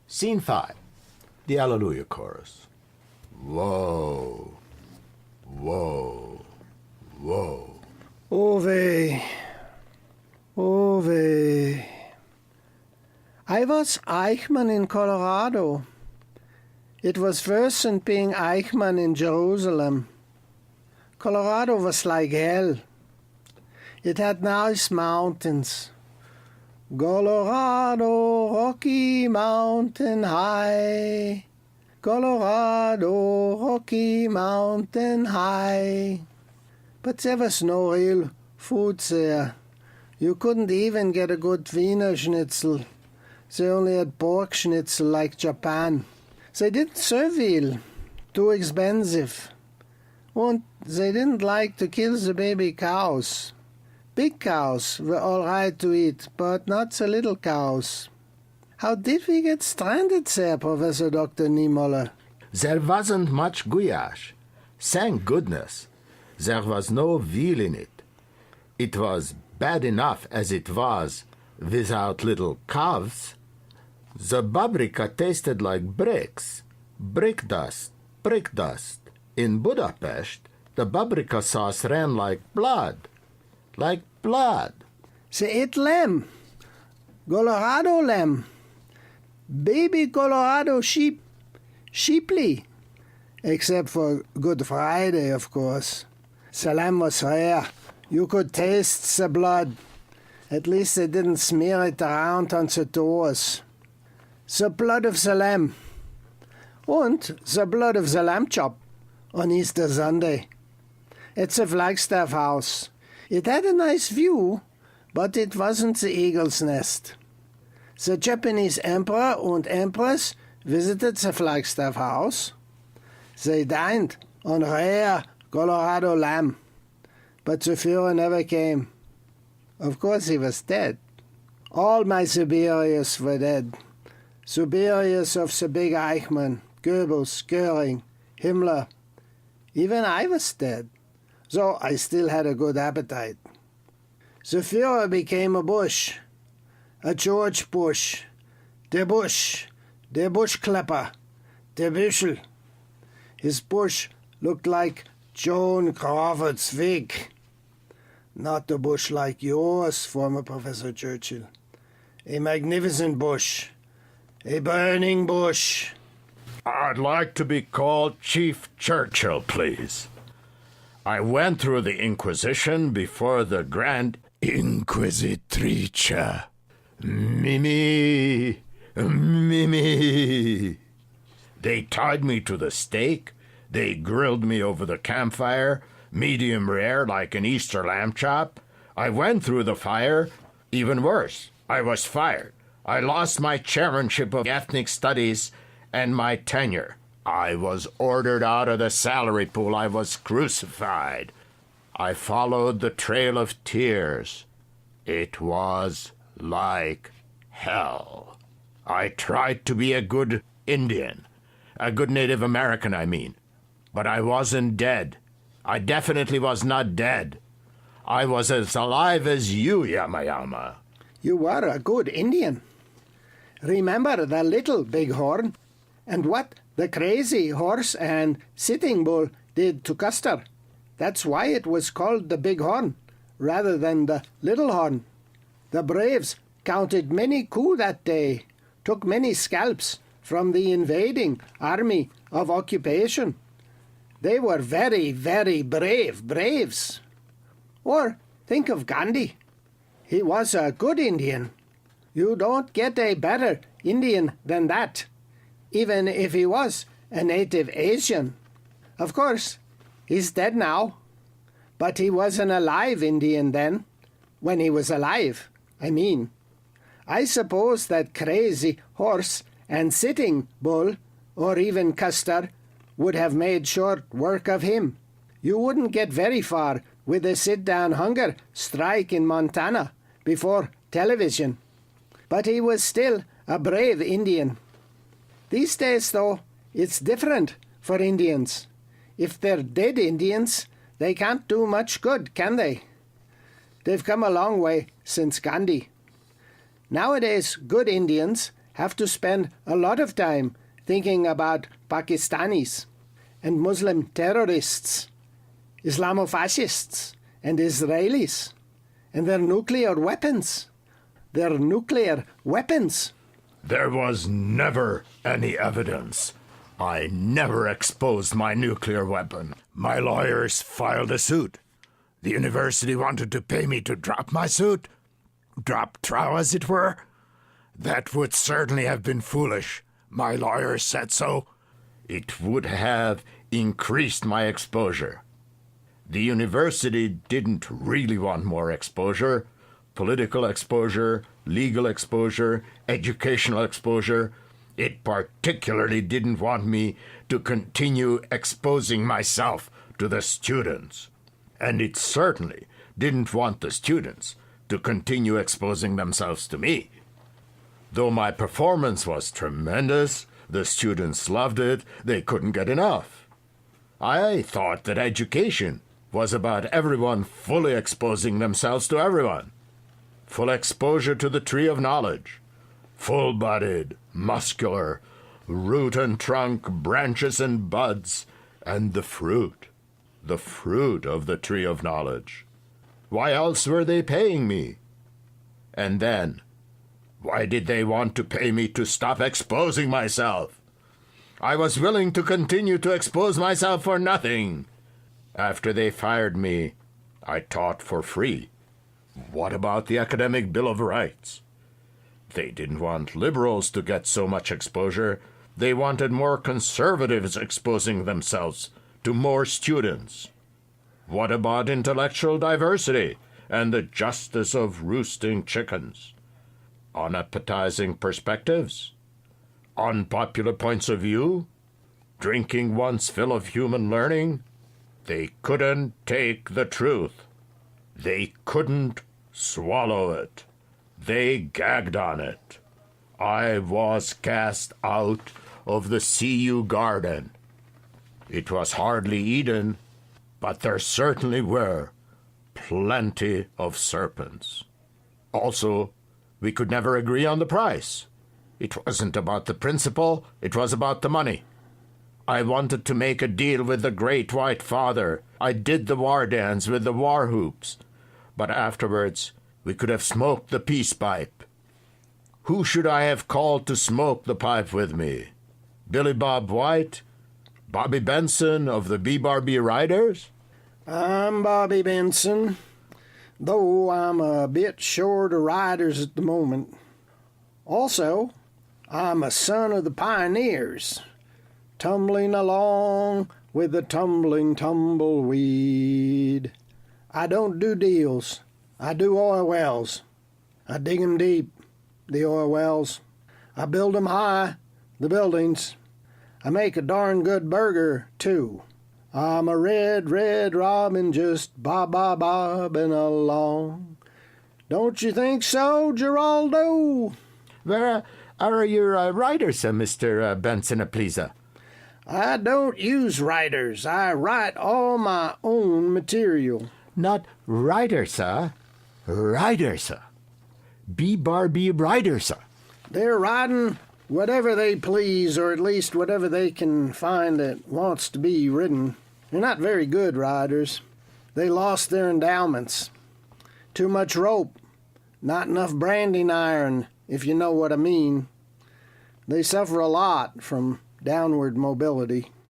Scene 5. The Alleluia Chorus. Whoa, whoa, whoa. Oh weh, oh weh. I was Eichmann in Colorado. It was worse than being Eichmann in Jerusalem. Colorado was like hell. It had nice mountains. Colorado, Rocky Mountain High. Colorado, Rocky Mountain High. But there was no real food there. You couldn't even get a good Wiener Schnitzel. They only had pork schnitzel like Japan. They didn't serve well, too expensive. And they didn't like to kill the baby cows. Big cows were all right to eat, but not the little cows. How did we get stranded there, Professor Dr. Niemöller? There wasn't much Juhasz. Thank goodness. There was no veal in it. It was bad enough as it was, without little calves. The paprika tasted like bricks, brick dust. In Budapest, the paprika sauce ran like blood. They ate lamb, Colorado lamb, baby Colorado sheeply, except for Good Friday, of course. The lamb was rare. You could taste the blood. At least they didn't smear it around on the doors. The blood of the lamb. And the blood of the lamb chop on Easter Sunday. At the Flagstaff house. It had a nice view, but it wasn't the eagle's nest. The Japanese emperor and empress visited the Flagstaff house. They dined on rare Colorado lamb, but the Führer never came. Of course he was dead. All my superiors were dead. Superiors of the big Eichmann, Goebbels, Göring, Himmler. Even I was dead, so I still had a good appetite. The Führer became a Bush, a George Bush, der Bush Klepper, der Büschel. His bush looked like Joan Crawford's wig. Not a bush like yours, former Professor Churchill. A magnificent bush. A burning bush. I'd like to be called Chief Churchill, please. I went through the Inquisition before the Grand Inquisitrice. Mimi. They tied me to the stake. They grilled me over the campfire, medium rare like an Easter lamb chop. I went through the fire. Even worse, I was fired. I lost my chairmanship of ethnic studies and my tenure. I was ordered out of the salary pool. I was crucified. I followed the trail of tears. It was like hell. I tried to be a good Indian, a good Native American, I mean. But I wasn't dead. I definitely was not dead. I was as alive as you, Yamayama. You were a good Indian. Remember the little bighorn and what the crazy horse and Sitting Bull did to Custer? That's why it was called the Bighorn rather than the Little Horn. The Braves counted many coups that day, took many scalps from the invading army of occupation. They were very, very brave braves. Or think of Gandhi. He was a good Indian. You don't get a better Indian than that, even if he was a native Asian. Of course, he's dead now, but he was an alive Indian then, when he was alive, I mean. I suppose that crazy horse and Sitting Bull, or even Custer, would have made short work of him. You wouldn't get very far with a sit-down hunger strike in Montana before television. But he was still a brave Indian. These days, though, it's different for Indians. If they're dead Indians, they can't do much good, can they? They've come a long way since Gandhi. Nowadays, good Indians have to spend a lot of time thinking about Pakistanis and Muslim terrorists, Islamofascists and Israelis, and their nuclear weapons. Their nuclear weapons. There was never any evidence. I never exposed my nuclear weapon. My lawyers filed a suit. The university wanted to pay me to drop my suit. Drop trow, as it were. That would certainly have been foolish. My lawyers said so. It would have increased my exposure. The university didn't really want more exposure. Political exposure, legal exposure, educational exposure. It particularly didn't want me to continue exposing myself to the students. And it certainly didn't want the students to continue exposing themselves to me. Though my performance was tremendous, the students loved it, they couldn't get enough. I thought that education was about everyone fully exposing themselves to everyone. Full exposure to the tree of knowledge. Full-bodied, muscular, root and trunk, branches and buds, and the fruit of the tree of knowledge. Why else were they paying me? And then, why did they want to pay me to stop exposing myself? I was willing to continue to expose myself for nothing. After they fired me, I taught for free. What about the Academic Bill of Rights? They didn't want liberals to get so much exposure. They wanted more conservatives exposing themselves to more students. What about intellectual diversity and the justice of roosting chickens? Unappetizing perspectives? Unpopular points of view? Drinking one's fill of human learning? They couldn't take the truth. They couldn't swallow it. They gagged on it. I was cast out of the CU garden. It was hardly Eden, but there certainly were plenty of serpents. Also, we could never agree on the price. It wasn't about the principle, it was about the money. I wanted to make a deal with the Great White Father. I did the war dance with the war hoops. But afterwards, we could have smoked the peace pipe. Who should I have called to smoke the pipe with me? Billy Bob White? Bobby Benson of the B-Bar-B Riders? I'm Bobby Benson, though I'm a bit short of riders at the moment. Also, I'm a son of the pioneers, tumbling along with the tumbling tumbleweed. I don't do deals. I do oil wells. I dig 'em deep, the oil wells. I build 'em high, the buildings. I make a darn good burger, too. I'm a red robin just bobbing along. Don't you think so, Geraldo? Where are your riders, Mr. Benson, please? I don't use writers. I write all my own material. Not riders, sir. Riders, sir. B-Bar-B riders, sir. They're riding whatever they please, or at least whatever they can find that wants to be ridden. They're not very good riders. They lost their endowments. Too much rope. Not enough branding iron, if you know what I mean. They suffer a lot from downward mobility.